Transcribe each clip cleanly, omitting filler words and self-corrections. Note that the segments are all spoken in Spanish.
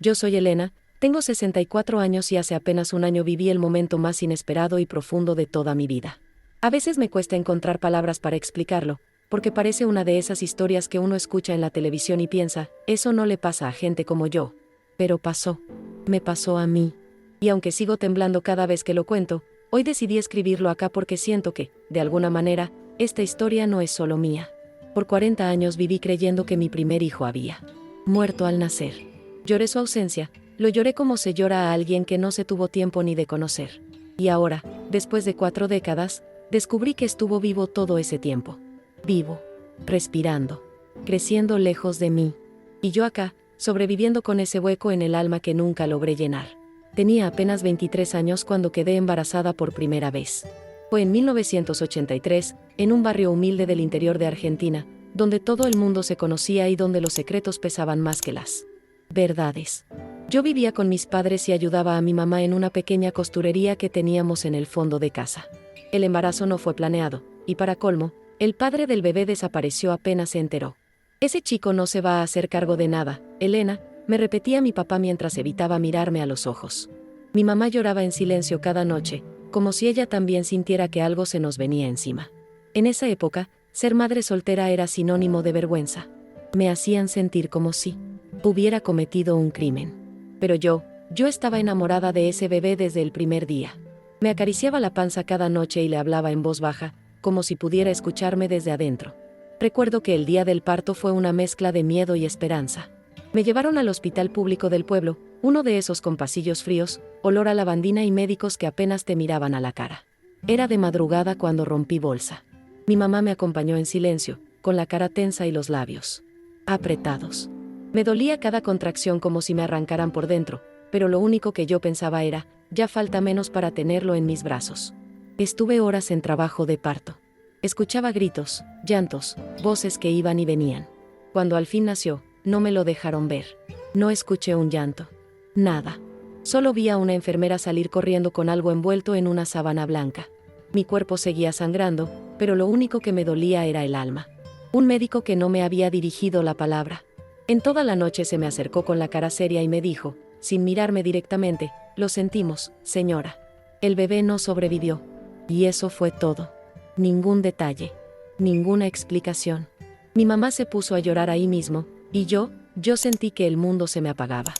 Yo soy Elena, tengo 64 años y hace apenas un año viví el momento más inesperado y profundo de toda mi vida. A veces me cuesta encontrar palabras para explicarlo, porque parece una de esas historias que uno escucha en la televisión y piensa, eso no le pasa a gente como yo. Pero pasó. Me pasó a mí. Y aunque sigo temblando cada vez que lo cuento, hoy decidí escribirlo acá porque siento que, de alguna manera, esta historia no es solo mía. Por 40 años viví creyendo que mi primer hijo había muerto al nacer. Lloré su ausencia, lo lloré como se llora a alguien que no se tuvo tiempo ni de conocer. Y ahora, después de 4 décadas, descubrí que estuvo vivo todo ese tiempo. Vivo, respirando, creciendo lejos de mí. Y yo acá, sobreviviendo con ese hueco en el alma que nunca logré llenar. Tenía apenas 23 años cuando quedé embarazada por primera vez. Fue en 1983, en un barrio humilde del interior de Argentina, donde todo el mundo se conocía y donde los secretos pesaban más que las verdades. Yo vivía con mis padres y ayudaba a mi mamá en una pequeña costurería que teníamos en el fondo de casa. El embarazo no fue planeado, y para colmo, el padre del bebé desapareció apenas se enteró. Ese chico no se va a hacer cargo de nada, Elena, me repetía mi papá mientras evitaba mirarme a los ojos. Mi mamá lloraba en silencio cada noche, como si ella también sintiera que algo se nos venía encima. En esa época, ser madre soltera era sinónimo de vergüenza. Me hacían sentir como si hubiera cometido un crimen. Pero yo estaba enamorada de ese bebé desde el primer día. Me acariciaba la panza cada noche y le hablaba en voz baja, como si pudiera escucharme desde adentro. Recuerdo que el día del parto fue una mezcla de miedo y esperanza. Me llevaron al hospital público del pueblo, uno de esos con pasillos fríos, olor a lavandina y médicos que apenas te miraban a la cara. Era de madrugada cuando rompí bolsa. Mi mamá me acompañó en silencio, con la cara tensa y los labios apretados. Me dolía cada contracción como si me arrancaran por dentro, pero lo único que yo pensaba era, ya falta menos para tenerlo en mis brazos. Estuve horas en trabajo de parto. Escuchaba gritos, llantos, voces que iban y venían. Cuando al fin nació, no me lo dejaron ver. No escuché un llanto. Nada. Solo vi a una enfermera salir corriendo con algo envuelto en una sábana blanca. Mi cuerpo seguía sangrando, pero lo único que me dolía era el alma. Un médico que no me había dirigido la palabra. En toda la noche se me acercó con la cara seria y me dijo, sin mirarme directamente, lo sentimos, señora. El bebé no sobrevivió. Y eso fue todo. Ningún detalle. Ninguna explicación. Mi mamá se puso a llorar ahí mismo, y yo sentí que el mundo se me apagaba.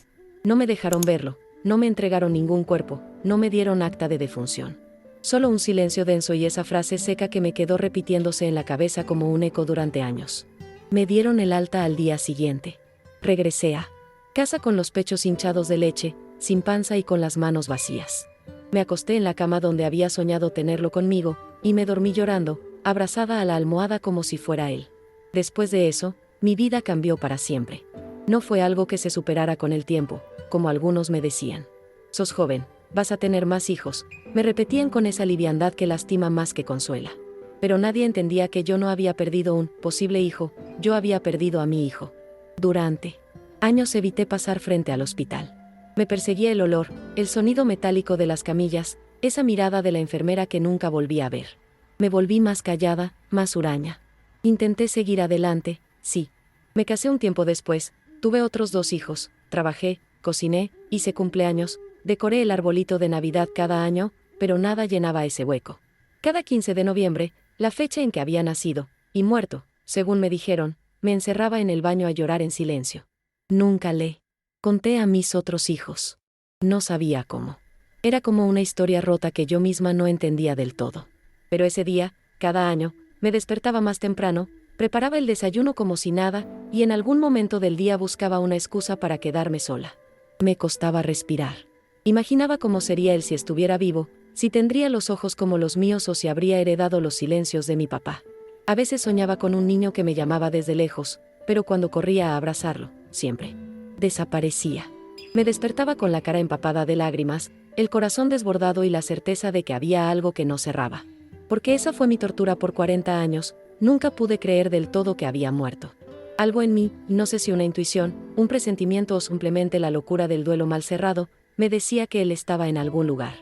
No me dejaron verlo, no me entregaron ningún cuerpo, no me dieron acta de defunción. Solo un silencio denso y esa frase seca que me quedó repitiéndose en la cabeza como un eco durante años. Me dieron el alta al día siguiente. Regresé a casa con los pechos hinchados de leche, sin panza y con las manos vacías. Me acosté en la cama donde había soñado tenerlo conmigo, y me dormí llorando, abrazada a la almohada como si fuera él. Después de eso, mi vida cambió para siempre. No fue algo que se superara con el tiempo, como algunos me decían. Sos joven, vas a tener más hijos, me repetían con esa liviandad que lastima más que consuela. Pero nadie entendía que yo no había perdido un posible hijo, yo había perdido a mi hijo. Durante años evité pasar frente al hospital. Me perseguía el olor, el sonido metálico de las camillas, esa mirada de la enfermera que nunca volví a ver. Me volví más callada, más huraña. Intenté seguir adelante, sí. Me casé un tiempo después, tuve otros 2 hijos, trabajé, cociné, hice cumpleaños, decoré el arbolito de Navidad cada año, pero nada llenaba ese hueco. Cada 15 de noviembre, la fecha en que había nacido, y muerto, según me dijeron, me encerraba en el baño a llorar en silencio. Nunca le conté a mis otros hijos. No sabía cómo. Era como una historia rota que yo misma no entendía del todo. Pero ese día, cada año, me despertaba más temprano, preparaba el desayuno como si nada, y en algún momento del día buscaba una excusa para quedarme sola. Me costaba respirar. Imaginaba cómo sería él si estuviera vivo, si tendría los ojos como los míos o si habría heredado los silencios de mi papá. A veces soñaba con un niño que me llamaba desde lejos, pero cuando corría a abrazarlo, siempre desaparecía. Me despertaba con la cara empapada de lágrimas, el corazón desbordado y la certeza de que había algo que no cerraba. Porque esa fue mi tortura por 40 años, nunca pude creer del todo que había muerto. Algo en mí, no sé si una intuición, un presentimiento o simplemente la locura del duelo mal cerrado, me decía que él estaba en algún lugar.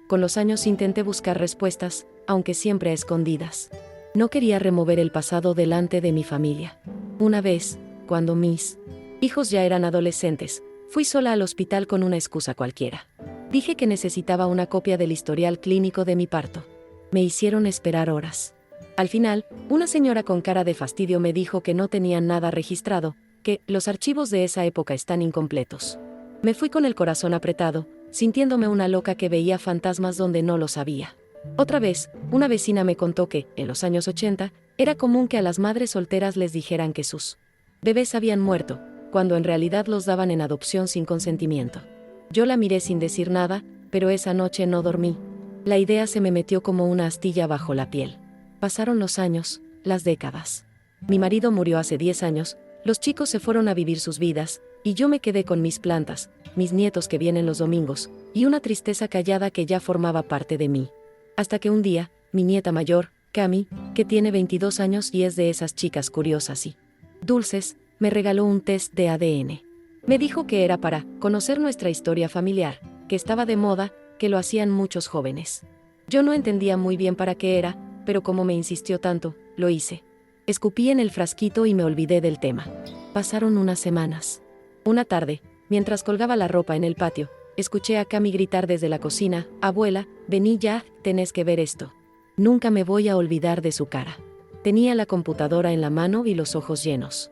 Con los años intenté buscar respuestas, aunque siempre a escondidas. No quería remover el pasado delante de mi familia. Una vez, cuando mis hijos ya eran adolescentes, Fui sola al hospital con una excusa cualquiera. Dije que necesitaba una copia del historial clínico de mi parto. Me hicieron esperar horas. Al final, una señora con cara de fastidio me dijo que no tenían nada registrado, que los archivos de esa época están incompletos. Me fui con el corazón apretado, sintiéndome una loca que veía fantasmas donde no los había. Otra vez, una vecina me contó que, en los años 80, era común que a las madres solteras les dijeran que sus bebés habían muerto, cuando en realidad los daban en adopción sin consentimiento. Yo la miré sin decir nada, pero esa noche no dormí. La idea se me metió como una astilla bajo la piel. Pasaron los años, las décadas. Mi marido murió hace 10 años, los chicos se fueron a vivir sus vidas, y yo me quedé con mis plantas, mis nietos que vienen los domingos, y una tristeza callada que ya formaba parte de mí. Hasta que un día, mi nieta mayor, Cami, que tiene 22 años y es de esas chicas curiosas y dulces, me regaló un test de ADN. Me dijo que era para conocer nuestra historia familiar, que estaba de moda, que lo hacían muchos jóvenes. Yo no entendía muy bien para qué era, pero como me insistió tanto, lo hice. Escupí en el frasquito y me olvidé del tema. Pasaron unas semanas. Una tarde, mientras colgaba la ropa en el patio, escuché a Cami gritar desde la cocina: «Abuela, vení ya, tenés que ver esto». Nunca me voy a olvidar de su cara. Tenía la computadora en la mano y los ojos llenos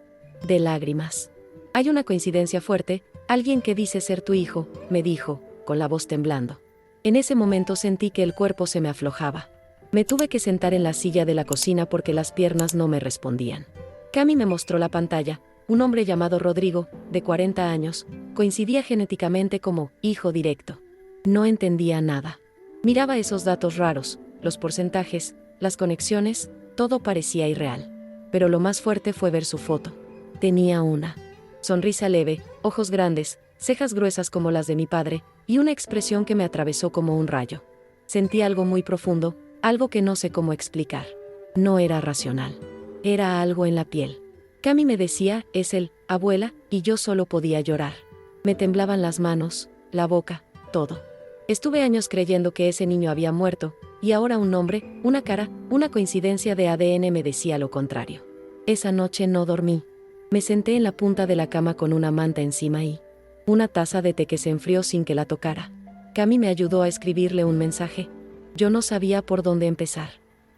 de lágrimas. «Hay una coincidencia fuerte, alguien que dice ser tu hijo», me dijo, con la voz temblando. En ese momento sentí que el cuerpo se me aflojaba. Me tuve que sentar en la silla de la cocina porque las piernas no me respondían. Cami me mostró la pantalla. Un hombre llamado Rodrigo, de 40 años, coincidía genéticamente como hijo directo. No entendía nada. Miraba esos datos raros, los porcentajes, las conexiones, todo parecía irreal. Pero lo más fuerte fue ver su foto. Tenía una sonrisa leve, ojos grandes, cejas gruesas como las de mi padre, y una expresión que me atravesó como un rayo. Sentí algo muy profundo, algo que no sé cómo explicar. No era racional. Era algo en la piel. Cami me decía: «Es él, abuela», y yo solo podía llorar. Me temblaban las manos, la boca, todo. Estuve años creyendo que ese niño había muerto, y ahora un nombre, una cara, una coincidencia de ADN me decía lo contrario. Esa noche no dormí. Me senté en la punta de la cama con una manta encima y una taza de té que se enfrió sin que la tocara. Cami me ayudó a escribirle un mensaje. Yo no sabía por dónde empezar.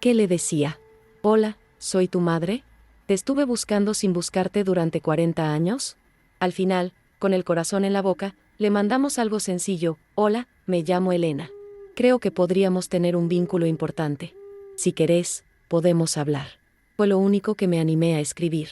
¿Qué le decía? «Hola, soy tu madre. ¿Te estuve buscando sin buscarte durante 40 años?» Al final, con el corazón en la boca, le mandamos algo sencillo: «Hola, me llamo Elena. Creo que podríamos tener un vínculo importante. Si querés, podemos hablar». Fue lo único que me animé a escribir.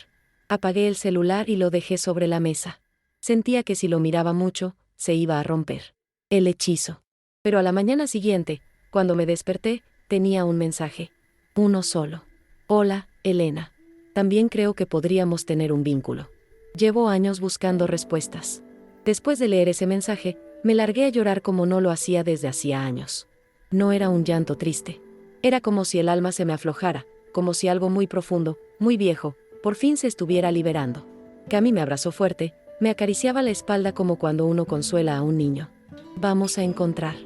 Apagué el celular y lo dejé sobre la mesa. Sentía que si lo miraba mucho, se iba a romper el hechizo. Pero a la mañana siguiente, cuando me desperté, tenía un mensaje. Uno solo. «Hola, Elena. También creo que podríamos tener un vínculo. Llevo años buscando respuestas». Después de leer ese mensaje, me largué a llorar como no lo hacía desde hacía años. No era un llanto triste. Era como si el alma se me aflojara, como si algo muy profundo, muy viejo, por fin se estuviera liberando. Cami me abrazó fuerte, me acariciaba la espalda como cuando uno consuela a un niño. «Vamos a encontrar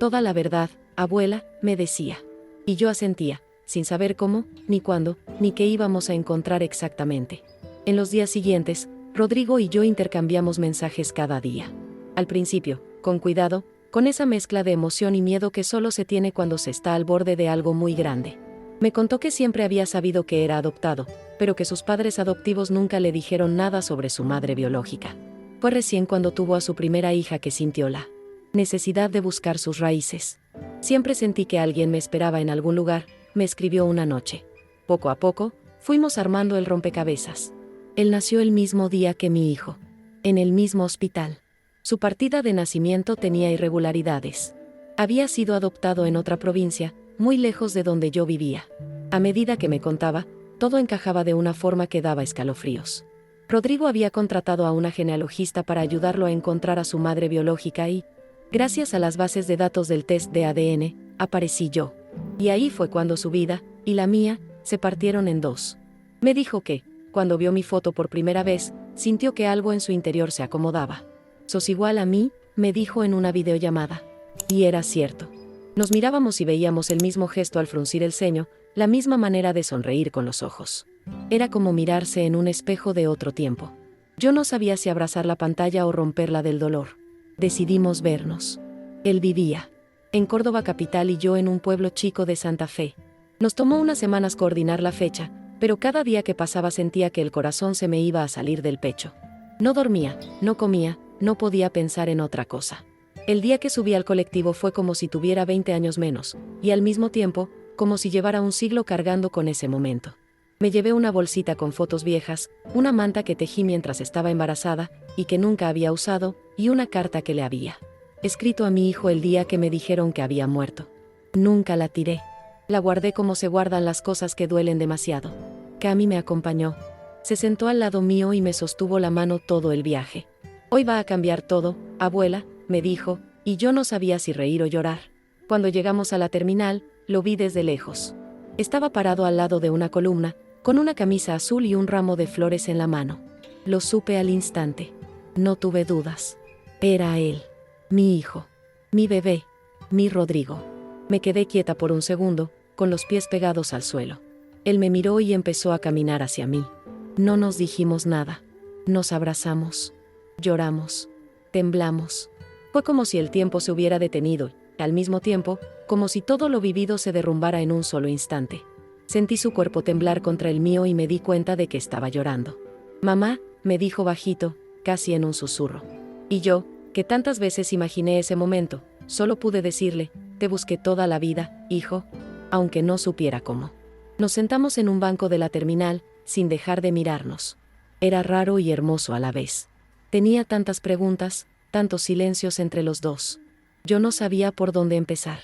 toda la verdad, abuela», me decía. Y yo asentía, sin saber cómo, ni cuándo, ni qué íbamos a encontrar exactamente. En los días siguientes, Rodrigo y yo intercambiamos mensajes cada día. Al principio, con cuidado, con esa mezcla de emoción y miedo que solo se tiene cuando se está al borde de algo muy grande. Me contó que siempre había sabido que era adoptado, pero que sus padres adoptivos nunca le dijeron nada sobre su madre biológica. Fue recién cuando tuvo a su primera hija que sintió la necesidad de buscar sus raíces. «Siempre sentí que alguien me esperaba en algún lugar», me escribió una noche. Poco a poco, fuimos armando el rompecabezas. Él nació el mismo día que mi hijo, en el mismo hospital. Su partida de nacimiento tenía irregularidades. Había sido adoptado en otra provincia, muy lejos de donde yo vivía. A medida que me contaba, todo encajaba de una forma que daba escalofríos. Rodrigo había contratado a una genealogista para ayudarlo a encontrar a su madre biológica y, gracias a las bases de datos del test de ADN, aparecí yo. Y ahí fue cuando su vida, y la mía, se partieron en dos. Me dijo que, cuando vio mi foto por primera vez, sintió que algo en su interior se acomodaba. «Sos igual a mí», me dijo en una videollamada. Y era cierto. Nos mirábamos y veíamos el mismo gesto al fruncir el ceño, la misma manera de sonreír con los ojos. Era como mirarse en un espejo de otro tiempo. Yo no sabía si abrazar la pantalla o romperla del dolor. Decidimos vernos. Él vivía en Córdoba capital y yo en un pueblo chico de Santa Fe. Nos tomó unas semanas coordinar la fecha, pero cada día que pasaba sentía que el corazón se me iba a salir del pecho. No dormía, no comía, no podía pensar en otra cosa. El día que subí al colectivo fue como si tuviera 20 años menos, y al mismo tiempo, como si llevara un siglo cargando con ese momento. Me llevé una bolsita con fotos viejas, una manta que tejí mientras estaba embarazada, y que nunca había usado, y una carta que le había escrito a mi hijo el día que me dijeron que había muerto. Nunca la tiré. La guardé como se guardan las cosas que duelen demasiado. Cami me acompañó. Se sentó al lado mío y me sostuvo la mano todo el viaje. Hoy va a cambiar todo, abuela, me dijo, y yo no sabía si reír o llorar. Cuando llegamos a la terminal, lo vi desde lejos. Estaba parado al lado de una columna, con una camisa azul y un ramo de flores en la mano. Lo supe al instante. No tuve dudas. Era él. Mi hijo. Mi bebé. Mi Rodrigo. Me quedé quieta por un segundo, con los pies pegados al suelo. Él me miró y empezó a caminar hacia mí. No nos dijimos nada. Nos abrazamos. Lloramos. Temblamos. Fue como si el tiempo se hubiera detenido, y, al mismo tiempo, como si todo lo vivido se derrumbara en un solo instante. Sentí su cuerpo temblar contra el mío y me di cuenta de que estaba llorando. Mamá, me dijo bajito, casi en un susurro. Y yo, que tantas veces imaginé ese momento, solo pude decirle, te busqué toda la vida, hijo, aunque no supiera cómo. Nos sentamos en un banco de la terminal, sin dejar de mirarnos. Era raro y hermoso a la vez. Tenía tantas preguntas, tantos silencios entre los dos. Yo no sabía por dónde empezar.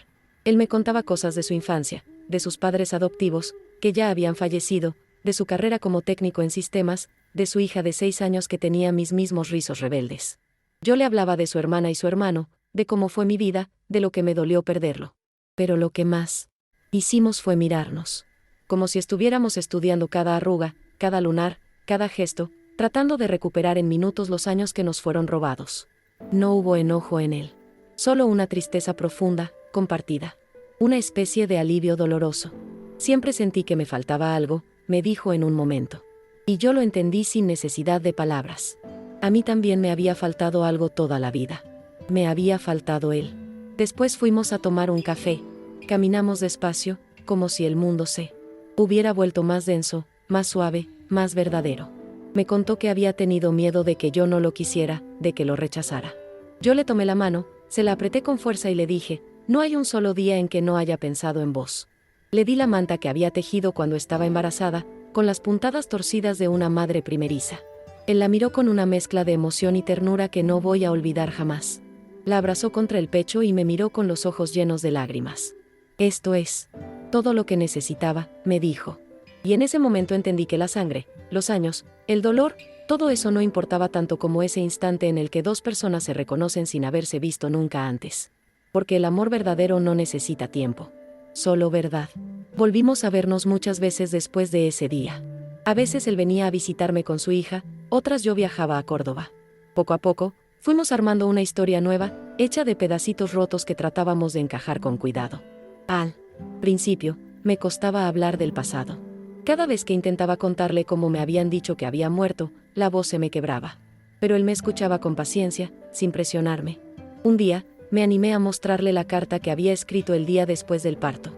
Él me contaba cosas de su infancia, de sus padres adoptivos, que ya habían fallecido, de su carrera como técnico en sistemas, de su hija de 6 años que tenía mis mismos rizos rebeldes. Yo le hablaba de su hermana y su hermano, de cómo fue mi vida, de lo que me dolió perderlo. Pero lo que más hicimos fue mirarnos. Como si estuviéramos estudiando cada arruga, cada lunar, cada gesto, tratando de recuperar en minutos los años que nos fueron robados. No hubo enojo en él. Solo una tristeza profunda, compartida. Una especie de alivio doloroso. Siempre sentí que me faltaba algo, me dijo en un momento. Y yo lo entendí sin necesidad de palabras. A mí también me había faltado algo toda la vida. Me había faltado él. Después fuimos a tomar un café. Caminamos despacio, como si el mundo se hubiera vuelto más denso, más suave, más verdadero. Me contó que había tenido miedo de que yo no lo quisiera, de que lo rechazara. Yo le tomé la mano, se la apreté con fuerza y le dije, no hay un solo día en que no haya pensado en vos. Le di la manta que había tejido cuando estaba embarazada, con las puntadas torcidas de una madre primeriza. Él la miró con una mezcla de emoción y ternura que no voy a olvidar jamás. La abrazó contra el pecho y me miró con los ojos llenos de lágrimas. Esto es todo lo que necesitaba, me dijo. Y en ese momento entendí que la sangre, los años, el dolor, todo eso no importaba tanto como ese instante en el que dos personas se reconocen sin haberse visto nunca antes. Porque el amor verdadero no necesita tiempo. Solo verdad. Volvimos a vernos muchas veces después de ese día. A veces él venía a visitarme con su hija, otras yo viajaba a Córdoba. Poco a poco, fuimos armando una historia nueva, hecha de pedacitos rotos que tratábamos de encajar con cuidado. Al principio, me costaba hablar del pasado. Cada vez que intentaba contarle cómo me habían dicho que había muerto, la voz se me quebraba. Pero él me escuchaba con paciencia, sin presionarme. Un día, me animé a mostrarle la carta que había escrito el día después del parto.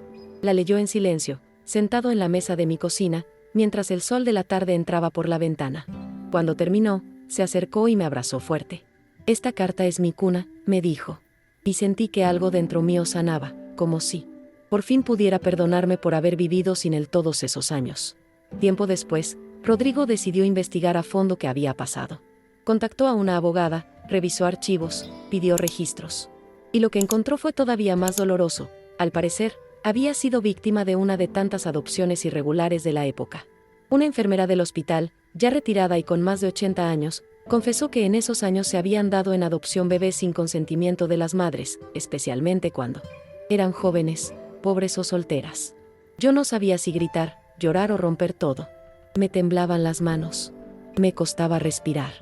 La leyó en silencio, sentado en la mesa de mi cocina, mientras el sol de la tarde entraba por la ventana. Cuando terminó, se acercó y me abrazó fuerte. Esta carta es mi cuna, me dijo. Y sentí que algo dentro mío sanaba, como si por fin pudiera perdonarme por haber vivido sin él todos esos años. Tiempo después, Rodrigo decidió investigar a fondo qué había pasado. Contactó a una abogada, revisó archivos, pidió registros. Y lo que encontró fue todavía más doloroso. Al parecer, había sido víctima de una de tantas adopciones irregulares de la época. Una enfermera del hospital, ya retirada y con más de 80 años, confesó que en esos años se habían dado en adopción bebés sin consentimiento de las madres, especialmente cuando eran jóvenes, pobres o solteras. Yo no sabía si gritar, llorar o romper todo. Me temblaban las manos. Me costaba respirar.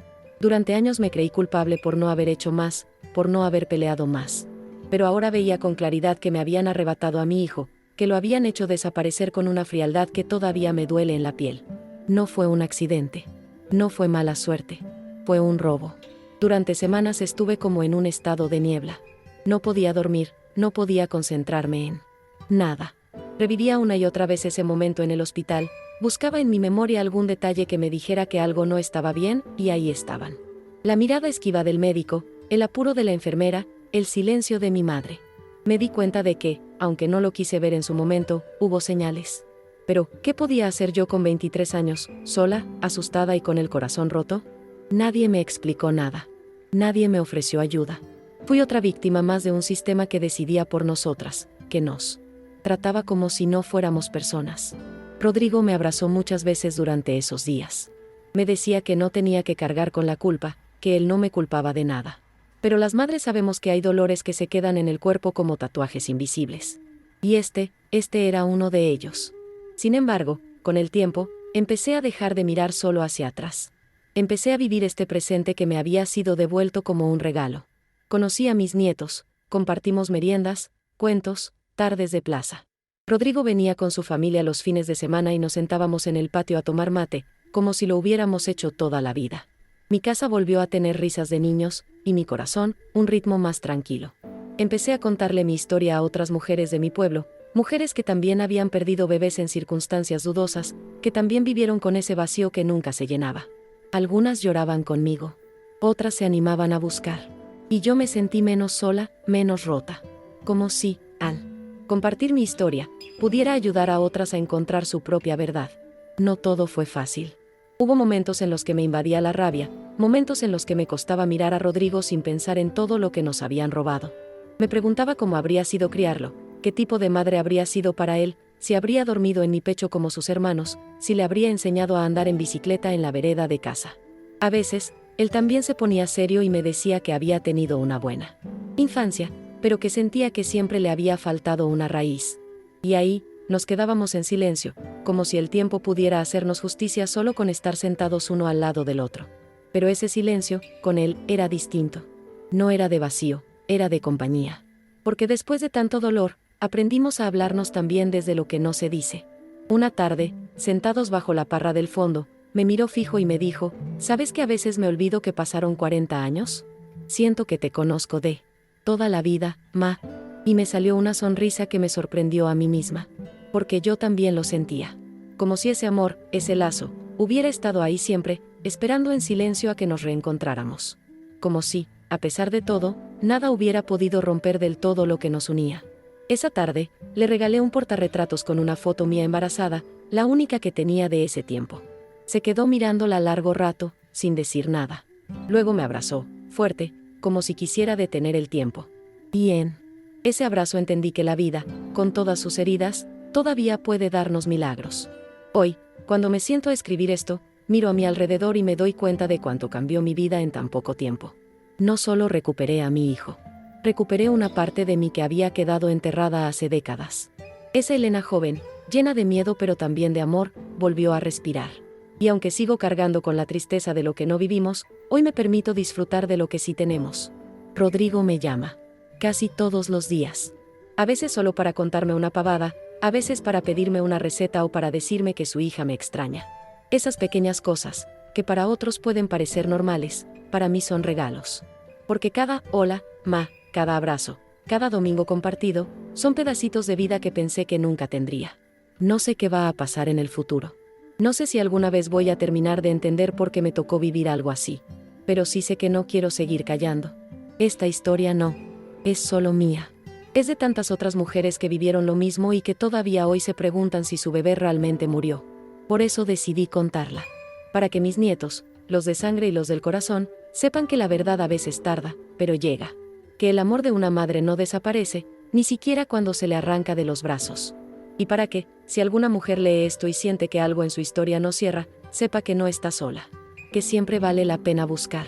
Durante años me creí culpable por no haber hecho más, por no haber peleado más. Pero ahora veía con claridad que me habían arrebatado a mi hijo, que lo habían hecho desaparecer con una frialdad que todavía me duele en la piel. No fue un accidente. No fue mala suerte. fue un robo. Durante semanas estuve como en un estado de niebla. No podía dormir, no podía concentrarme en nada. Revivía una y otra vez ese momento en el hospital, buscaba en mi memoria algún detalle que me dijera que algo no estaba bien, y ahí estaban. La mirada esquiva del médico, el apuro de la enfermera, el silencio de mi madre. Me di cuenta de que, aunque no lo quise ver en su momento, hubo señales. Pero, ¿qué podía hacer yo con 23 años, sola, asustada y con el corazón roto? Nadie me explicó nada. Nadie me ofreció ayuda. Fui otra víctima más de un sistema que decidía por nosotras, que nos trataba como si no fuéramos personas. Rodrigo me abrazó muchas veces durante esos días. Me decía que no tenía que cargar con la culpa, que él no me culpaba de nada. Pero las madres sabemos que hay dolores que se quedan en el cuerpo como tatuajes invisibles. Y este era uno de ellos. Sin embargo, con el tiempo, empecé a dejar de mirar solo hacia atrás. Empecé a vivir este presente que me había sido devuelto como un regalo. Conocí a mis nietos, compartimos meriendas, cuentos, tardes de plaza. Rodrigo venía con su familia los fines de semana y nos sentábamos en el patio a tomar mate, como si lo hubiéramos hecho toda la vida. Mi casa volvió a tener risas de niños, y mi corazón, un ritmo más tranquilo. Empecé a contarle mi historia a otras mujeres de mi pueblo, mujeres que también habían perdido bebés en circunstancias dudosas, que también vivieron con ese vacío que nunca se llenaba. Algunas lloraban conmigo, otras se animaban a buscar. Y yo me sentí menos sola, menos rota. Como si, al compartir mi historia, pudiera ayudar a otras a encontrar su propia verdad. No todo fue fácil. Hubo momentos en los que me invadía la rabia, momentos en los que me costaba mirar a Rodrigo sin pensar en todo lo que nos habían robado. Me preguntaba cómo habría sido criarlo, qué tipo de madre habría sido para él, si habría dormido en mi pecho como sus hermanos, si le habría enseñado a andar en bicicleta en la vereda de casa. A veces, él también se ponía serio y me decía que había tenido una buena infancia, pero que sentía que siempre le había faltado una raíz. Y ahí, nos quedábamos en silencio, como si el tiempo pudiera hacernos justicia solo con estar sentados uno al lado del otro. Pero ese silencio, con él, era distinto. No era de vacío, era de compañía. Porque después de tanto dolor, aprendimos a hablarnos también desde lo que no se dice. Una tarde, sentados bajo la parra del fondo, me miró fijo y me dijo, ¿sabes que a veces me olvido que pasaron 40 años? Siento que te conozco de toda la vida, ma. Y me salió una sonrisa que me sorprendió a mí misma. Porque yo también lo sentía. Como si ese amor, ese lazo, hubiera estado ahí siempre, esperando en silencio a que nos reencontráramos. Como si, a pesar de todo, nada hubiera podido romper del todo lo que nos unía. Esa tarde, le regalé un portarretratos con una foto mía embarazada, la única que tenía de ese tiempo. Se quedó mirándola largo rato, sin decir nada. Luego me abrazó, fuerte, como si quisiera detener el tiempo. Y en ese abrazo entendí que la vida, con todas sus heridas, todavía puede darnos milagros. Hoy, cuando me siento a escribir esto, miro a mi alrededor y me doy cuenta de cuánto cambió mi vida en tan poco tiempo. No solo recuperé a mi hijo. Recuperé una parte de mí que había quedado enterrada hace décadas. Esa Elena joven, llena de miedo pero también de amor, volvió a respirar. Y aunque sigo cargando con la tristeza de lo que no vivimos, hoy me permito disfrutar de lo que sí tenemos. Rodrigo me llama. Casi todos los días. A veces solo para contarme una pavada, a veces para pedirme una receta o para decirme que su hija me extraña. Esas pequeñas cosas, que para otros pueden parecer normales, para mí son regalos. Porque cada hola, ma, cada abrazo, cada domingo compartido, son pedacitos de vida que pensé que nunca tendría. No sé qué va a pasar en el futuro. No sé si alguna vez voy a terminar de entender por qué me tocó vivir algo así. Pero sí sé que no quiero seguir callando. Esta historia no es solo mía. Es de tantas otras mujeres que vivieron lo mismo y que todavía hoy se preguntan si su bebé realmente murió. Por eso decidí contarla. Para que mis nietos, los de sangre y los del corazón, sepan que la verdad a veces tarda, pero llega. Que el amor de una madre no desaparece, ni siquiera cuando se le arranca de los brazos. Y para que, si alguna mujer lee esto y siente que algo en su historia no cierra, sepa que no está sola. Que siempre vale la pena buscar.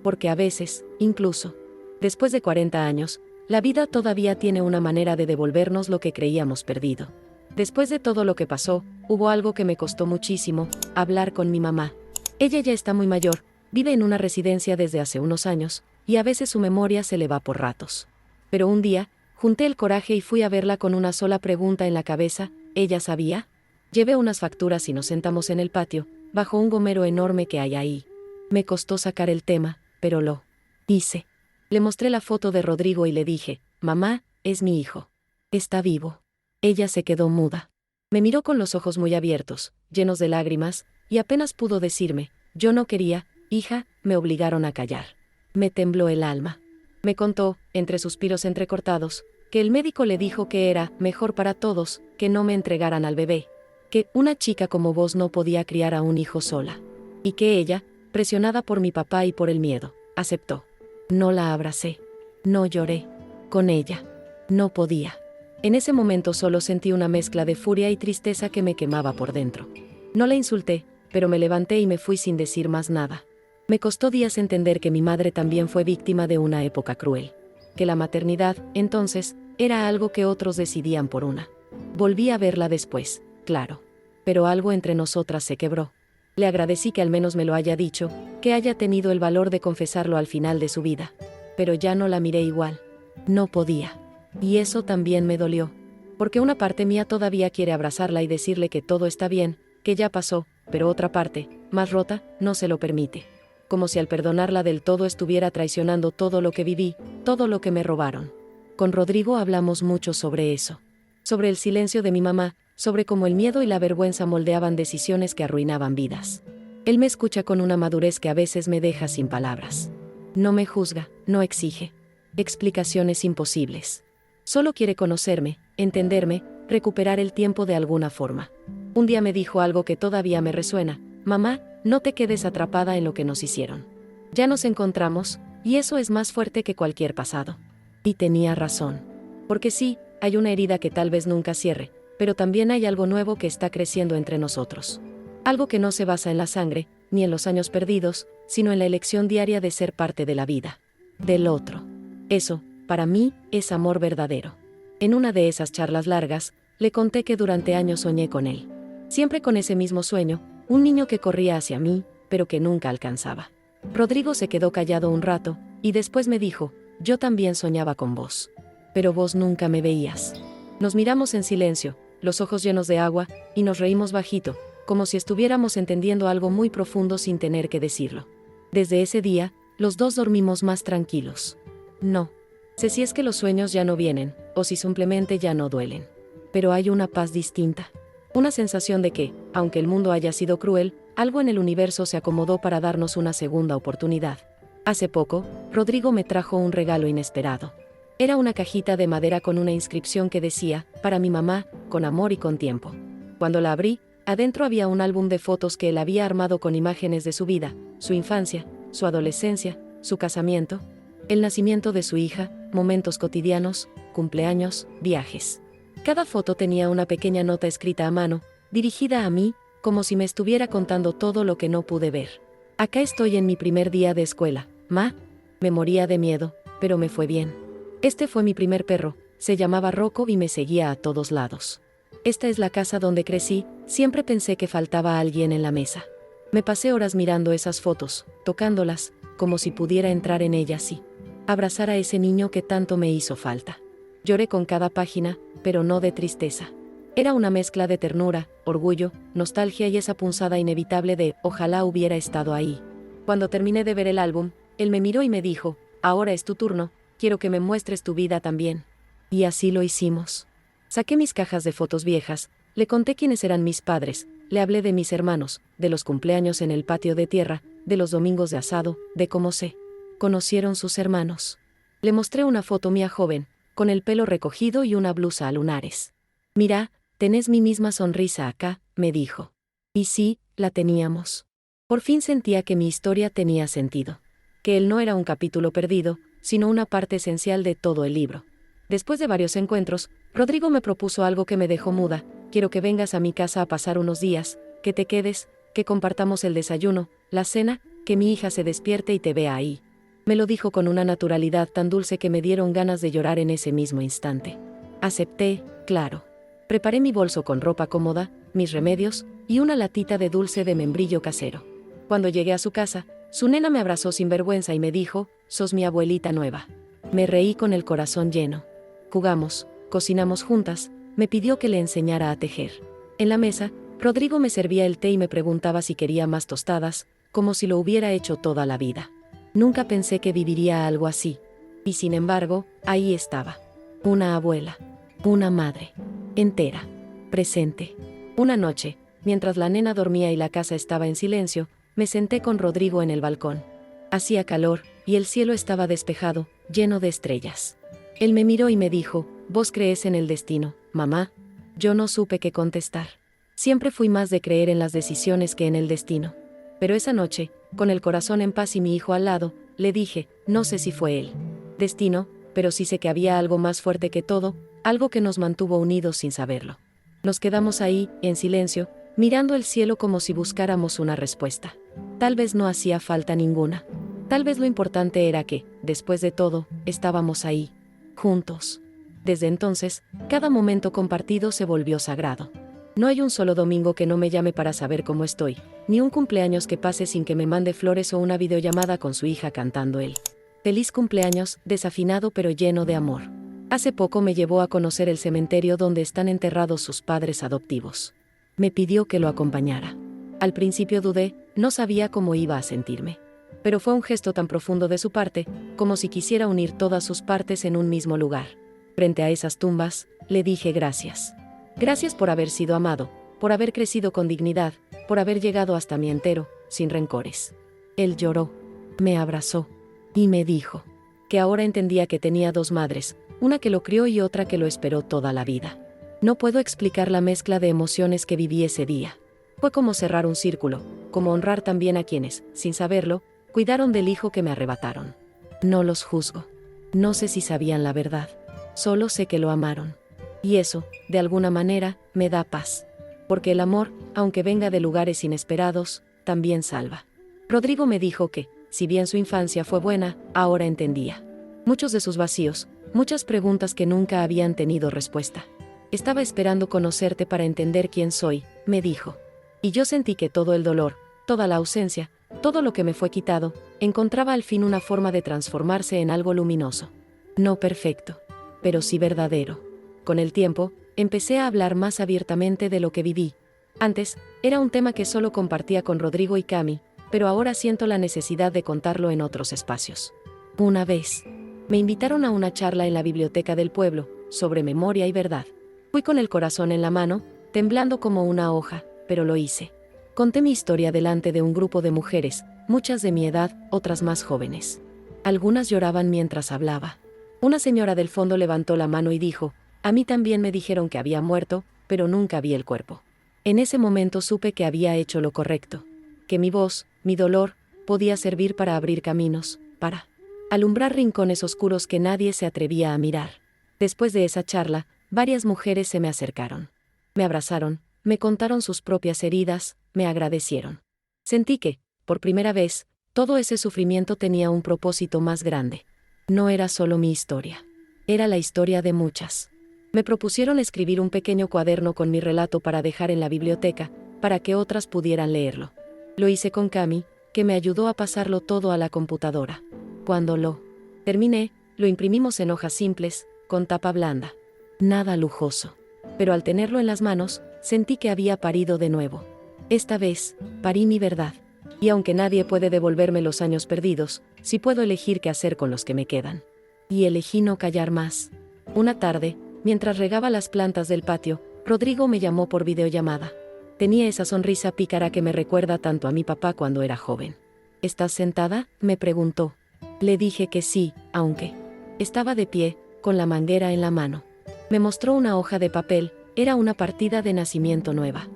Porque a veces, incluso, después de 40 años, la vida todavía tiene una manera de devolvernos lo que creíamos perdido. Después de todo lo que pasó, hubo algo que me costó muchísimo, hablar con mi mamá. Ella ya está muy mayor, vive en una residencia desde hace unos años, y a veces su memoria se le va por ratos. Pero un día, junté el coraje y fui a verla con una sola pregunta en la cabeza, ¿ella sabía? Llevé unas facturas y nos sentamos en el patio, bajo un gomero enorme que hay ahí. Me costó sacar el tema, pero lo hice. Le mostré la foto de Rodrigo y le dije, mamá, es mi hijo. Está vivo. Ella se quedó muda. Me miró con los ojos muy abiertos, llenos de lágrimas, y apenas pudo decirme, yo no quería, hija, me obligaron a callar. Me tembló el alma. Me contó, entre suspiros entrecortados, que el médico le dijo que era mejor para todos que no me entregaran al bebé, que una chica como vos no podía criar a un hijo sola, y que ella, presionada por mi papá y por el miedo, aceptó. No la abracé. No lloré. Con ella. No podía. En ese momento solo sentí una mezcla de furia y tristeza que me quemaba por dentro. No la insulté, pero me levanté y me fui sin decir más nada. Me costó días entender que mi madre también fue víctima de una época cruel. Que la maternidad, entonces, era algo que otros decidían por una. Volví a verla después, claro. Pero algo entre nosotras se quebró. Le agradecí que al menos me lo haya dicho, que haya tenido el valor de confesarlo al final de su vida. Pero ya no la miré igual. No podía. Y eso también me dolió. Porque una parte mía todavía quiere abrazarla y decirle que todo está bien, que ya pasó, pero otra parte, más rota, no se lo permite. Como si al perdonarla del todo estuviera traicionando todo lo que viví, todo lo que me robaron. Con Rodrigo hablamos mucho sobre eso. Sobre el silencio de mi mamá, sobre cómo el miedo y la vergüenza moldeaban decisiones que arruinaban vidas. Él me escucha con una madurez que a veces me deja sin palabras. No me juzga, no exige explicaciones imposibles. Solo quiere conocerme, entenderme, recuperar el tiempo de alguna forma. Un día me dijo algo que todavía me resuena: mamá, no te quedes atrapada en lo que nos hicieron. Ya nos encontramos, y eso es más fuerte que cualquier pasado. Y tenía razón. Porque sí, hay una herida que tal vez nunca cierre, pero también hay algo nuevo que está creciendo entre nosotros. Algo que no se basa en la sangre, ni en los años perdidos, sino en la elección diaria de ser parte de la vida. Del otro. Eso, para mí, es amor verdadero. En una de esas charlas largas, le conté que durante años soñé con él. Siempre con ese mismo sueño, un niño que corría hacia mí, pero que nunca alcanzaba. Rodrigo se quedó callado un rato, y después me dijo, yo también soñaba con vos. Pero vos nunca me veías. Nos miramos en silencio, los ojos llenos de agua, y nos reímos bajito, como si estuviéramos entendiendo algo muy profundo sin tener que decirlo. Desde ese día, los dos dormimos más tranquilos. No sé si es que los sueños ya no vienen, o si simplemente ya no duelen. Pero hay una paz distinta. Una sensación de que, aunque el mundo haya sido cruel, algo en el universo se acomodó para darnos una segunda oportunidad. Hace poco, Rodrigo me trajo un regalo inesperado. Era una cajita de madera con una inscripción que decía, para mi mamá, con amor y con tiempo. Cuando la abrí, adentro había un álbum de fotos que él había armado con imágenes de su vida, su infancia, su adolescencia, su casamiento, el nacimiento de su hija, momentos cotidianos, cumpleaños, viajes. Cada foto tenía una pequeña nota escrita a mano, dirigida a mí, como si me estuviera contando todo lo que no pude ver. Acá estoy en mi primer día de escuela, ma. Me moría de miedo, pero me fue bien. Este fue mi primer perro, se llamaba Rocco y me seguía a todos lados. Esta es la casa donde crecí, siempre pensé que faltaba alguien en la mesa. Me pasé horas mirando esas fotos, tocándolas, como si pudiera entrar en ellas y abrazar a ese niño que tanto me hizo falta. Lloré con cada página, pero no de tristeza. Era una mezcla de ternura, orgullo, nostalgia y esa punzada inevitable de ojalá hubiera estado ahí. Cuando terminé de ver el álbum, él me miró y me dijo, ahora es tu turno, quiero que me muestres tu vida también. Y así lo hicimos. Saqué mis cajas de fotos viejas, le conté quiénes eran mis padres, le hablé de mis hermanos, de los cumpleaños en el patio de tierra, de los domingos de asado, de cómo se conocieron sus hermanos. Le mostré una foto mía joven, con el pelo recogido y una blusa a lunares. Mira, tenés mi misma sonrisa acá, me dijo. Y sí, la teníamos. Por fin sentía que mi historia tenía sentido. Que él no era un capítulo perdido, sino una parte esencial de todo el libro. Después de varios encuentros, Rodrigo me propuso algo que me dejó muda: quiero que vengas a mi casa a pasar unos días, que te quedes, que compartamos el desayuno, la cena, que mi hija se despierte y te vea ahí. Me lo dijo con una naturalidad tan dulce que me dieron ganas de llorar en ese mismo instante. Acepté, claro. Preparé mi bolso con ropa cómoda, mis remedios, y una latita de dulce de membrillo casero. Cuando llegué a su casa, su nena me abrazó sin vergüenza y me dijo, sos mi abuelita nueva. Me reí con el corazón lleno. Jugamos, cocinamos juntas, me pidió que le enseñara a tejer. En la mesa, Rodrigo me servía el té y me preguntaba si quería más tostadas, como si lo hubiera hecho toda la vida. Nunca pensé que viviría algo así. Y sin embargo, ahí estaba. Una abuela. Una madre. Entera. Presente. Una noche, mientras la nena dormía y la casa estaba en silencio, me senté con Rodrigo en el balcón. Hacía calor, y el cielo estaba despejado, lleno de estrellas. Él me miró y me dijo: ¿Vos crees en el destino, mamá? Yo no supe qué contestar. Siempre fui más de creer en las decisiones que en el destino. Pero esa noche, con el corazón en paz y mi hijo al lado, le dije: no sé si fue el destino, pero sí sé que había algo más fuerte que todo, algo que nos mantuvo unidos sin saberlo. Nos quedamos ahí, en silencio, mirando el cielo como si buscáramos una respuesta. Tal vez no hacía falta ninguna. Tal vez lo importante era que, después de todo, estábamos ahí, juntos. Desde entonces, cada momento compartido se volvió sagrado. No hay un solo domingo que no me llame para saber cómo estoy, ni un cumpleaños que pase sin que me mande flores o una videollamada con su hija cantando el feliz cumpleaños, desafinado pero lleno de amor. Hace poco me llevó a conocer el cementerio donde están enterrados sus padres adoptivos. Me pidió que lo acompañara. Al principio dudé, no sabía cómo iba a sentirme. Pero fue un gesto tan profundo de su parte, como si quisiera unir todas sus partes en un mismo lugar. Frente a esas tumbas, le dije gracias. Gracias por haber sido amado, por haber crecido con dignidad, por haber llegado hasta mí entero, sin rencores. Él lloró, me abrazó y me dijo que ahora entendía que tenía dos madres, una que lo crió y otra que lo esperó toda la vida. No puedo explicar la mezcla de emociones que viví ese día. Fue como cerrar un círculo, como honrar también a quienes, sin saberlo, cuidaron del hijo que me arrebataron. No los juzgo. No sé si sabían la verdad. Solo sé que lo amaron. Y eso, de alguna manera, me da paz. Porque el amor, aunque venga de lugares inesperados, también salva. Rodrigo me dijo que, si bien su infancia fue buena, ahora entendía muchos de sus vacíos, muchas preguntas que nunca habían tenido respuesta. Estaba esperando conocerte para entender quién soy, me dijo. Y yo sentí que todo el dolor, toda la ausencia, todo lo que me fue quitado, encontraba al fin una forma de transformarse en algo luminoso. No perfecto, pero sí verdadero. Con el tiempo, empecé a hablar más abiertamente de lo que viví. Antes, era un tema que solo compartía con Rodrigo y Cami, pero ahora siento la necesidad de contarlo en otros espacios. Una vez, me invitaron a una charla en la biblioteca del pueblo, sobre memoria y verdad. Fui con el corazón en la mano, temblando como una hoja, pero lo hice. Conté mi historia delante de un grupo de mujeres, muchas de mi edad, otras más jóvenes. Algunas lloraban mientras hablaba. Una señora del fondo levantó la mano y dijo: a mí también me dijeron que había muerto, pero nunca vi el cuerpo. En ese momento supe que había hecho lo correcto. Que mi voz, mi dolor, podía servir para abrir caminos, para alumbrar rincones oscuros que nadie se atrevía a mirar. Después de esa charla, varias mujeres se me acercaron. Me abrazaron, me contaron sus propias heridas, me agradecieron. Sentí que, por primera vez, todo ese sufrimiento tenía un propósito más grande. No era solo mi historia. Era la historia de muchas. Me propusieron escribir un pequeño cuaderno con mi relato para dejar en la biblioteca, para que otras pudieran leerlo. Lo hice con Cami, que me ayudó a pasarlo todo a la computadora. Cuando lo terminé, lo imprimimos en hojas simples, con tapa blanda. Nada lujoso. Pero al tenerlo en las manos, sentí que había parido de nuevo. Esta vez, parí mi verdad. Y aunque nadie puede devolverme los años perdidos, sí puedo elegir qué hacer con los que me quedan. Y elegí no callar más. Una tarde, mientras regaba las plantas del patio, Rodrigo me llamó por videollamada. Tenía esa sonrisa pícara que me recuerda tanto a mi papá cuando era joven. ¿Estás sentada?, me preguntó. Le dije que sí, aunque estaba de pie, con la manguera en la mano. Me mostró una hoja de papel, era una partida de nacimiento nueva.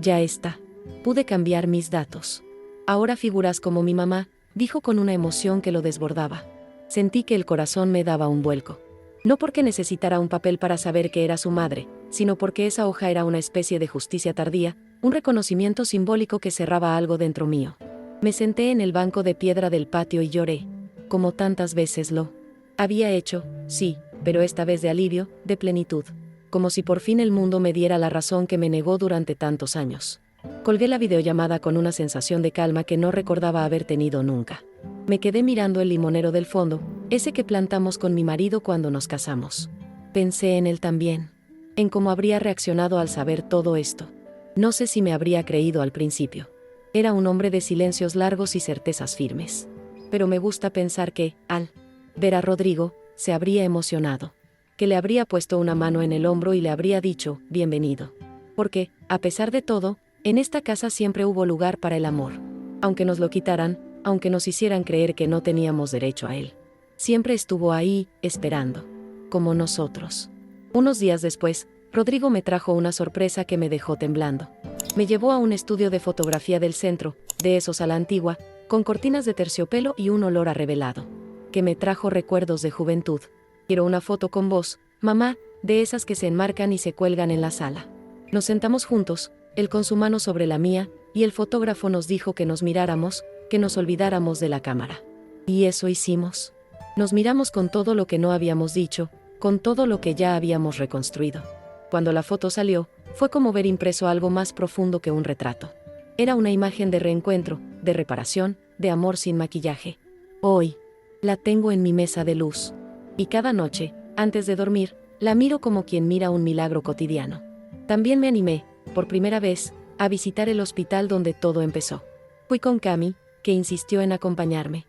Ya está. Pude cambiar mis datos. Ahora figuras como mi mamá, dijo con una emoción que lo desbordaba. Sentí que el corazón me daba un vuelco. No porque necesitara un papel para saber que era su madre, sino porque esa hoja era una especie de justicia tardía, un reconocimiento simbólico que cerraba algo dentro mío. Me senté en el banco de piedra del patio y lloré, como tantas veces lo había hecho, sí, pero esta vez de alivio, de plenitud, como si por fin el mundo me diera la razón que me negó durante tantos años. Colgué la videollamada con una sensación de calma que no recordaba haber tenido nunca. Me quedé mirando el limonero del fondo, ese que plantamos con mi marido cuando nos casamos. Pensé en él también, en cómo habría reaccionado al saber todo esto. No sé si me habría creído al principio. Era un hombre de silencios largos y certezas firmes. Pero me gusta pensar que, al ver a Rodrigo, se habría emocionado. Que le habría puesto una mano en el hombro y le habría dicho, bienvenido. Porque, a pesar de todo, en esta casa siempre hubo lugar para el amor. Aunque nos lo quitaran, aunque nos hicieran creer que no teníamos derecho a él. Siempre estuvo ahí, esperando. Como nosotros. Unos días después, Rodrigo me trajo una sorpresa que me dejó temblando. Me llevó a un estudio de fotografía del centro, de esos a la antigua, con cortinas de terciopelo y un olor a revelado. Que me trajo recuerdos de juventud. Quiero una foto con vos, mamá, de esas que se enmarcan y se cuelgan en la sala. Nos sentamos juntos, él con su mano sobre la mía, y el fotógrafo nos dijo que nos miráramos, que nos olvidáramos de la cámara. Y eso hicimos. Nos miramos con todo lo que no habíamos dicho, con todo lo que ya habíamos reconstruido. Cuando la foto salió, fue como ver impreso algo más profundo que un retrato. Era una imagen de reencuentro, de reparación, de amor sin maquillaje. Hoy, la tengo en mi mesa de luz. Y cada noche, antes de dormir, la miro como quien mira un milagro cotidiano. También me animé, por primera vez, a visitar el hospital donde todo empezó. Fui con Cami, que insistió en acompañarme.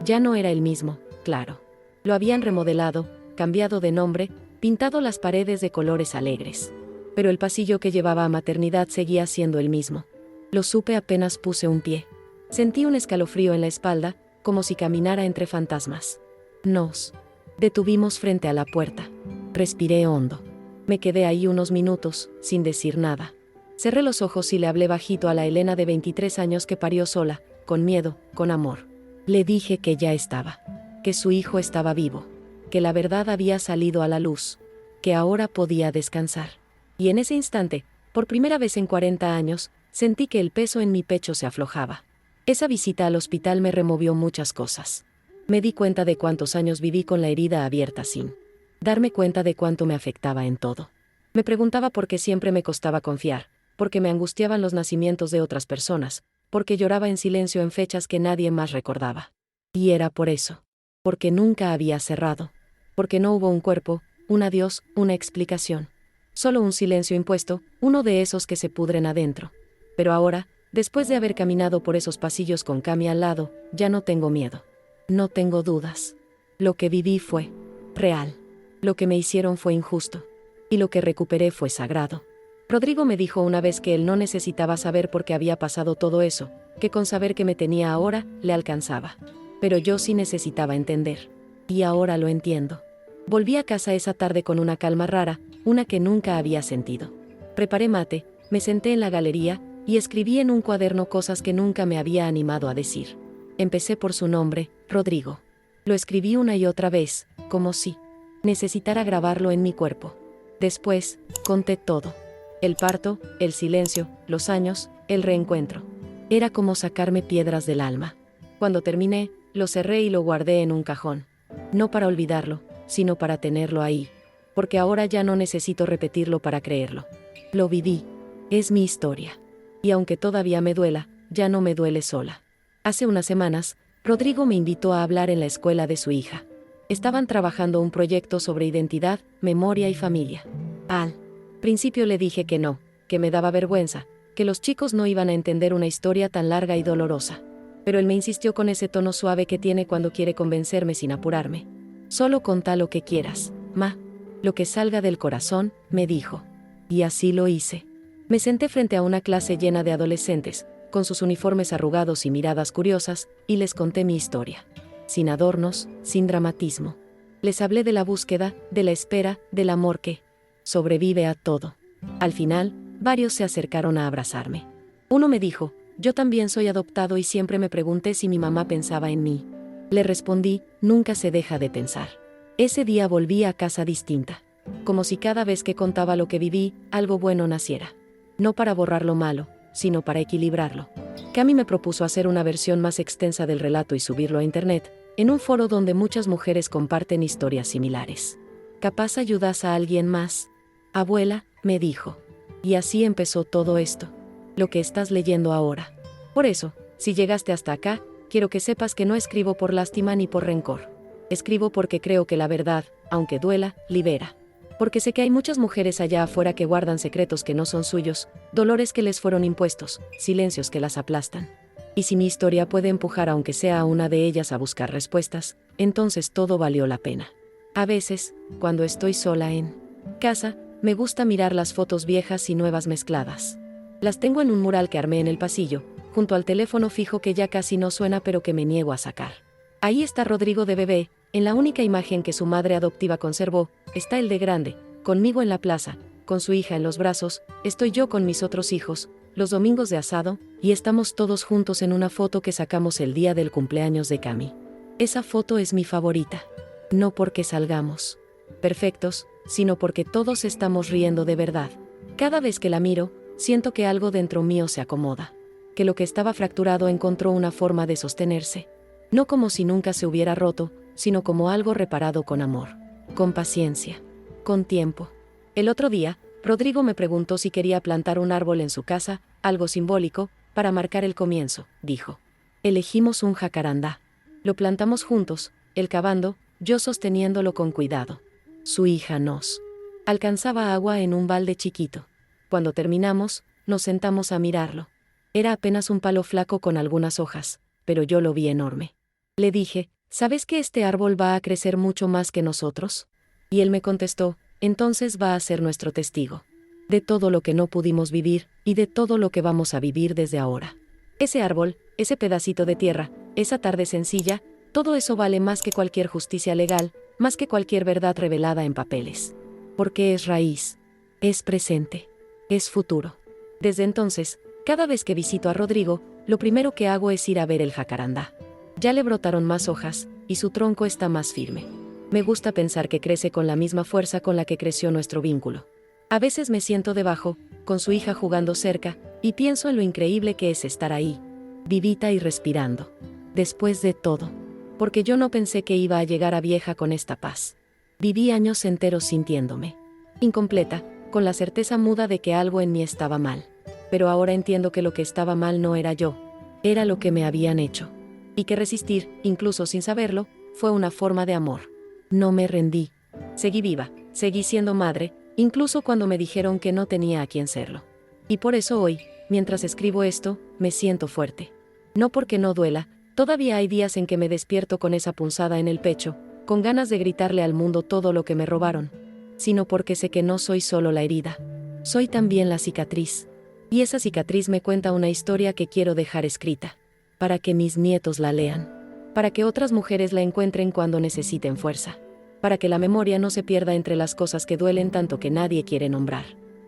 Ya no era el mismo, claro. Lo habían remodelado, cambiado de nombre, pintado las paredes de colores alegres. Pero el pasillo que llevaba a maternidad seguía siendo el mismo. Lo supe apenas puse un pie. Sentí un escalofrío en la espalda, como si caminara entre fantasmas. Nos detuvimos frente a la puerta. Respiré hondo. Me quedé ahí unos minutos, sin decir nada. Cerré los ojos y le hablé bajito a la Elena de 23 años que parió sola, con miedo, con amor. Le dije que ya estaba. Que su hijo estaba vivo. Que la verdad había salido a la luz. Que ahora podía descansar. Y en ese instante, por primera vez en 40 años, sentí que el peso en mi pecho se aflojaba. Esa visita al hospital me removió muchas cosas. Me di cuenta de cuántos años viví con la herida abierta sin darme cuenta de cuánto me afectaba en todo. Me preguntaba por qué siempre me costaba confiar, porque me angustiaban los nacimientos de otras personas, porque lloraba en silencio en fechas que nadie más recordaba. Y era por eso. Porque nunca había cerrado. Porque no hubo un cuerpo, un adiós, una explicación. Solo un silencio impuesto, uno de esos que se pudren adentro. Pero ahora, después de haber caminado por esos pasillos con Cami al lado, ya no tengo miedo. No tengo dudas. Lo que viví fue real. Lo que me hicieron fue injusto. Y lo que recuperé fue sagrado. Rodrigo me dijo una vez que él no necesitaba saber por qué había pasado todo eso, que con saber que me tenía ahora, le alcanzaba. Pero yo sí necesitaba entender. Y ahora lo entiendo. Volví a casa esa tarde con una calma rara, una que nunca había sentido. Preparé mate, me senté en la galería, y escribí en un cuaderno cosas que nunca me había animado a decir. Empecé por su nombre, Rodrigo. Lo escribí una y otra vez, como si necesitara grabarlo en mi cuerpo. Después, conté todo. El parto, el silencio, los años, el reencuentro. Era como sacarme piedras del alma. Cuando terminé, lo cerré y lo guardé en un cajón. No para olvidarlo, sino para tenerlo ahí. Porque ahora ya no necesito repetirlo para creerlo. Lo viví. Es mi historia. Y aunque todavía me duela, ya no me duele sola. Hace unas semanas, Rodrigo me invitó a hablar en la escuela de su hija. Estaban trabajando un proyecto sobre identidad, memoria y familia. Al principio le dije que no, que me daba vergüenza, que los chicos no iban a entender una historia tan larga y dolorosa. Pero él me insistió con ese tono suave que tiene cuando quiere convencerme sin apurarme. Solo contá lo que quieras, ma. Lo que salga del corazón, me dijo. Y así lo hice. Me senté frente a una clase llena de adolescentes, con sus uniformes arrugados y miradas curiosas, y les conté mi historia. Sin adornos, sin dramatismo. Les hablé de la búsqueda, de la espera, del amor que sobrevive a todo. Al final, varios se acercaron a abrazarme. Uno me dijo, yo también soy adoptado y siempre me pregunté si mi mamá pensaba en mí. Le respondí, nunca se deja de pensar. Ese día volví a casa distinta. Como si cada vez que contaba lo que viví, algo bueno naciera. No para borrar lo malo, sino para equilibrarlo. Cami me propuso hacer una versión más extensa del relato y subirlo a internet, en un foro donde muchas mujeres comparten historias similares. ¿Capaz ayudas a alguien más? Abuela, me dijo. Y así empezó todo esto. Lo que estás leyendo ahora. Por eso, si llegaste hasta acá, quiero que sepas que no escribo por lástima ni por rencor. Escribo porque creo que la verdad, aunque duela, libera. Porque sé que hay muchas mujeres allá afuera que guardan secretos que no son suyos, dolores que les fueron impuestos, silencios que las aplastan. Y si mi historia puede empujar aunque sea a una de ellas a buscar respuestas, entonces todo valió la pena. A veces, cuando estoy sola en casa, me gusta mirar las fotos viejas y nuevas mezcladas. Las tengo en un mural que armé en el pasillo, junto al teléfono fijo que ya casi no suena pero que me niego a sacar. Ahí está Rodrigo de bebé, en la única imagen que su madre adoptiva conservó, está el de grande, conmigo en la plaza, con su hija en los brazos, estoy yo con mis otros hijos, los domingos de asado, y estamos todos juntos en una foto que sacamos el día del cumpleaños de Cami. Esa foto es mi favorita. No porque salgamos perfectos, sino porque todos estamos riendo de verdad. Cada vez que la miro, siento que algo dentro mío se acomoda, que lo que estaba fracturado encontró una forma de sostenerse. No como si nunca se hubiera roto, sino como algo reparado con amor, con paciencia, con tiempo. El otro día, Rodrigo me preguntó si quería plantar un árbol en su casa, algo simbólico, para marcar el comienzo, dijo. Elegimos un jacarandá. Lo plantamos juntos, él cavando, yo sosteniéndolo con cuidado. Su hija nos alcanzaba agua en un balde chiquito. Cuando terminamos, nos sentamos a mirarlo. Era apenas un palo flaco con algunas hojas, pero yo lo vi enorme. Le dije, ¿sabes que este árbol va a crecer mucho más que nosotros? Y él me contestó, entonces va a ser nuestro testigo. De todo lo que no pudimos vivir, y de todo lo que vamos a vivir desde ahora. Ese árbol, ese pedacito de tierra, esa tarde sencilla, todo eso vale más que cualquier justicia legal, más que cualquier verdad revelada en papeles. Porque es raíz, es presente, es futuro. Desde entonces, cada vez que visito a Rodrigo, lo primero que hago es ir a ver el jacarandá. Ya le brotaron más hojas, y su tronco está más firme. Me gusta pensar que crece con la misma fuerza con la que creció nuestro vínculo. A veces me siento debajo, con su hija jugando cerca, y pienso en lo increíble que es estar ahí, vivita y respirando. Después de todo. Porque yo no pensé que iba a llegar a vieja con esta paz. Viví años enteros sintiéndome incompleta, con la certeza muda de que algo en mí estaba mal. Pero ahora entiendo que lo que estaba mal no era yo, era lo que me habían hecho. Y que resistir, incluso sin saberlo, fue una forma de amor. No me rendí. Seguí viva, seguí siendo madre, incluso cuando me dijeron que no tenía a quién serlo. Y por eso hoy, mientras escribo esto, me siento fuerte. No porque no duela, todavía hay días en que me despierto con esa punzada en el pecho, con ganas de gritarle al mundo todo lo que me robaron, sino porque sé que no soy solo la herida, soy también la cicatriz. Y esa cicatriz me cuenta una historia que quiero dejar escrita, para que mis nietos la lean, para que otras mujeres la encuentren cuando necesiten fuerza, para que la memoria no se pierda entre las cosas que duelen tanto que nadie quiere nombrar,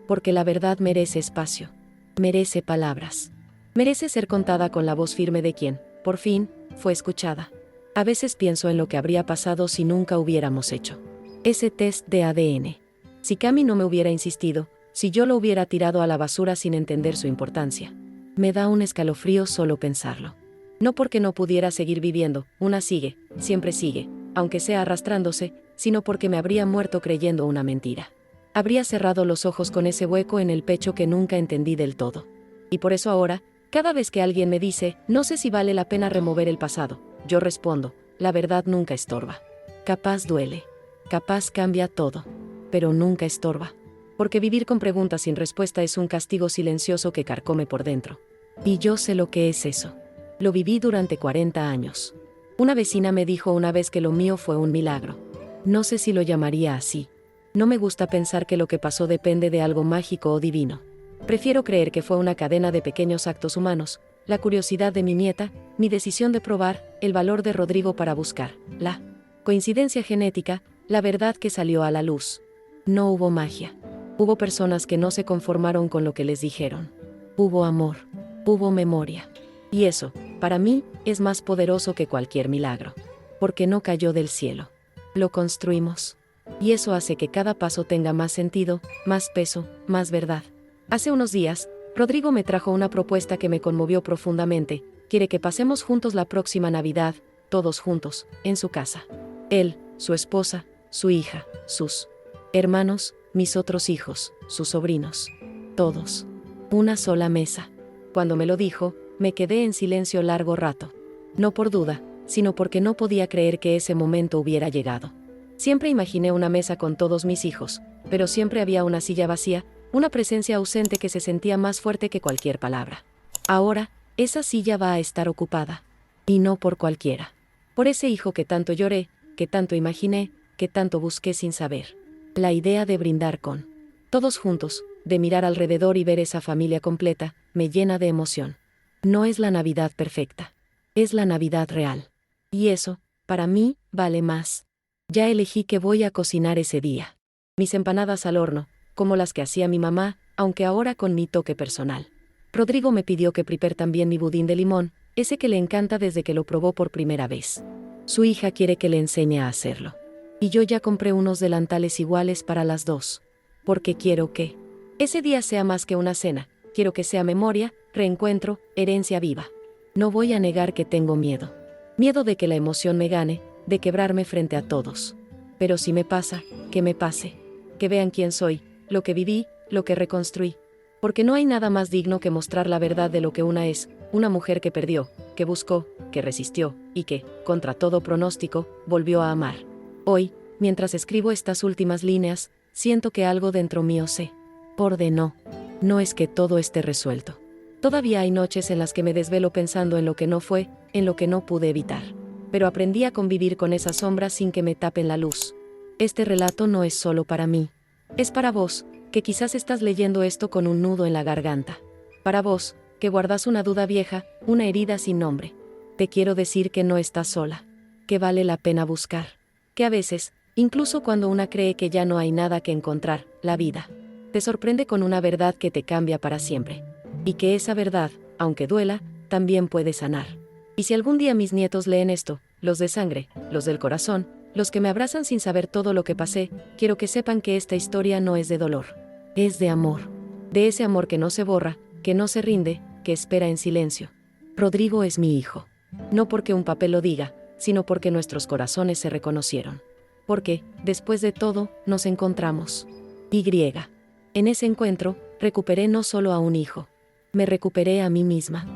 porque la verdad merece espacio, merece palabras, merece ser contada con la voz firme de quien, por fin, fue escuchada. A veces pienso en lo que habría pasado si nunca hubiéramos hecho ese test de ADN. Si Cami no me hubiera insistido, si yo lo hubiera tirado a la basura sin entender su importancia. Me da un escalofrío solo pensarlo. No porque no pudiera seguir viviendo, una sigue, siempre sigue, aunque sea arrastrándose, sino porque me habría muerto creyendo una mentira. Habría cerrado los ojos con ese hueco en el pecho que nunca entendí del todo. Y por eso ahora, cada vez que alguien me dice, no sé si vale la pena remover el pasado, yo respondo, la verdad nunca estorba. Capaz duele. Capaz cambia todo. Pero nunca estorba. Porque vivir con preguntas sin respuesta es un castigo silencioso que carcome por dentro. Y yo sé lo que es eso. Lo viví durante 40 años. Una vecina me dijo una vez que lo mío fue un milagro. No sé si lo llamaría así. No me gusta pensar que lo que pasó depende de algo mágico o divino. Prefiero creer que fue una cadena de pequeños actos humanos, la curiosidad de mi nieta, mi decisión de probar, el valor de Rodrigo para buscar, la coincidencia genética, la verdad que salió a la luz. No hubo magia. Hubo personas que no se conformaron con lo que les dijeron. Hubo amor. Hubo memoria. Y eso, para mí, es más poderoso que cualquier milagro. Porque no cayó del cielo. Lo construimos. Y eso hace que cada paso tenga más sentido, más peso, más verdad. Hace unos días, Rodrigo me trajo una propuesta que me conmovió profundamente. Quiere que pasemos juntos la próxima Navidad, todos juntos, en su casa. Él, su esposa, su hija, sus hermanos, mis otros hijos, sus sobrinos. Todos. Una sola mesa. Cuando me lo dijo, me quedé en silencio largo rato. No por duda, sino porque no podía creer que ese momento hubiera llegado. Siempre imaginé una mesa con todos mis hijos, pero siempre había una silla vacía, una presencia ausente que se sentía más fuerte que cualquier palabra. Ahora, esa silla va a estar ocupada. Y no por cualquiera. Por ese hijo que tanto lloré, que tanto imaginé, que tanto busqué sin saber. La idea de brindar con todos juntos, de mirar alrededor y ver esa familia completa, me llena de emoción. No es la Navidad perfecta. Es la Navidad real. Y eso, para mí, vale más. Ya elegí qué voy a cocinar ese día. Mis empanadas al horno, como las que hacía mi mamá, aunque ahora con mi toque personal. Rodrigo me pidió que prepare también mi budín de limón, ese que le encanta desde que lo probó por primera vez. Su hija quiere que le enseñe a hacerlo. Y yo ya compré unos delantales iguales para las dos. Porque quiero que ese día sea más que una cena, quiero que sea memoria, reencuentro, herencia viva. No voy a negar que tengo miedo. Miedo de que la emoción me gane, de quebrarme frente a todos. Pero si me pasa, que me pase. Que vean quién soy, lo que viví, lo que reconstruí. Porque no hay nada más digno que mostrar la verdad de lo que una es, una mujer que perdió, que buscó, que resistió, y que, contra todo pronóstico, volvió a amar. Hoy, mientras escribo estas últimas líneas, siento que algo dentro mío se ordenó. No es que todo esté resuelto. Todavía hay noches en las que me desvelo pensando en lo que no fue, en lo que no pude evitar. Pero aprendí a convivir con esas sombras sin que me tapen la luz. Este relato no es solo para mí. Es para vos, que quizás estás leyendo esto con un nudo en la garganta. Para vos, que guardas una duda vieja, una herida sin nombre. Te quiero decir que no estás sola. Que vale la pena buscar. Que a veces, incluso cuando una cree que ya no hay nada que encontrar, la vida te sorprende con una verdad que te cambia para siempre. Y que esa verdad, aunque duela, también puede sanar. Y si algún día mis nietos leen esto, los de sangre, los del corazón, los que me abrazan sin saber todo lo que pasé, quiero que sepan que esta historia no es de dolor. Es de amor. De ese amor que no se borra, que no se rinde, que espera en silencio. Rodrigo es mi hijo. No porque un papel lo diga, sino porque nuestros corazones se reconocieron. Porque, después de todo, nos encontramos. Y. En ese encuentro, recuperé no solo a un hijo. Me recuperé a mí misma.